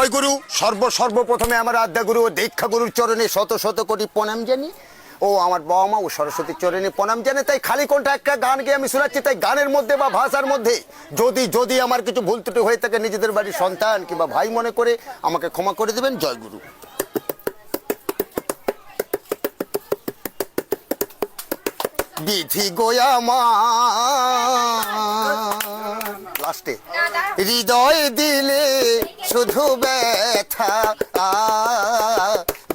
জয় গুরু। সর্বপ্রথমে আমার আদ্যাগুরু ও দীক্ষাগুরুর চরণে শত শত কোটি প্রণাম জানি। ও আমার বাবা মা ও সরস্বতীর চরণে প্রণাম জানে। তাই খালি কোনটা একটা গান গিয়ে আমি শোনাচ্ছি। তাই গানের মধ্যে বা ভাষার মধ্যে যদি আমার কিছু ভুল ত্রুটি হয়ে থাকে নিজেদের বাড়ির সন্তান কিংবা ভাই মনে করে আমাকে ক্ষমা করে দেবেন। জয় গুরু। বিধি গোয়া মা লাস্টে হৃদয় দিলে শুধু ব্যথা,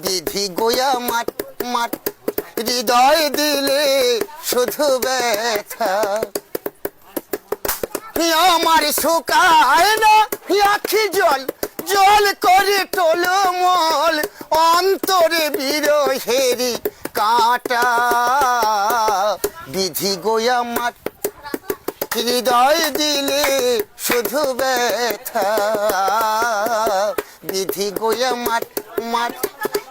বিধি গোয়া মাঠ মাঠ হৃদয় দিলে শুধু ব্যথা। আমার শুকায় না আখি জল জল করে টলমল, অন্তরে বিরহেরি কাঁটা। বিধি গোয়া মাঠ হৃদয় দিলে শুধু ব্যথা, বিধি গোয়া মাঠ মাঠ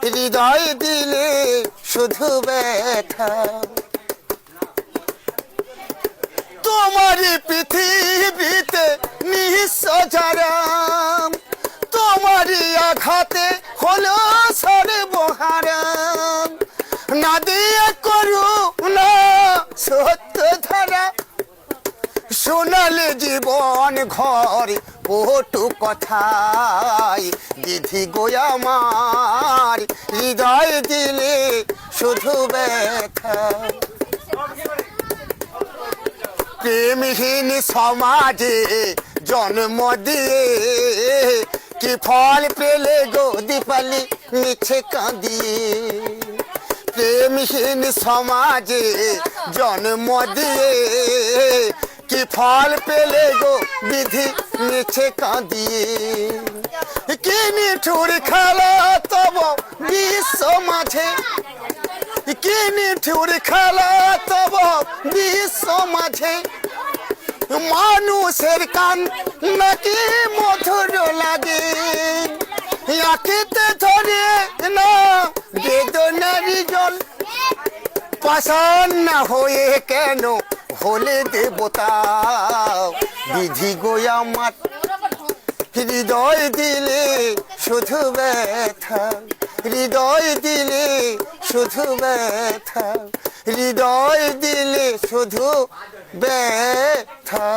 হৃদয় দিলে শুধু ব্যথা। তোমার পৃথিবীতে নিঃস্ব যারা, তোমারই আঘাতে হলো সর্বহারাম। না দিয়ে করু না সত্য ধারা, শোনালে জীবন ঘর পটু কথায়। বিধি গোয়া আমার হৃদয় দিলে শুধু ব্যথা। প্রেমহীন সমাজে জন্ম দিয়ে কি ফল পেলে গো দীপালি মিছে কাঁদিয়ে। প্রেমহীন সমাজে জন্ম দিয়ে কি ফল পেলে গো বিধি মিছে কাঁদিয়ে। কি নিঠুর খেলা তব বিশ্ব মাঝে, কি নিঠুর খেলা তব বিশ্ব মাঝে। মানুষের কান নাকি মধুর লাগে, আঁকিতে ধরে না বেদনারি জল। পাষাণ না হয়ে কেন হলে দেবতা, বিধি গোয়া মাঠ হৃদয় দিলে শুধু ব্যথা, হৃদয় দিলে শুধু ব্যথা, হৃদয় দিলে শুধু ব্যথা।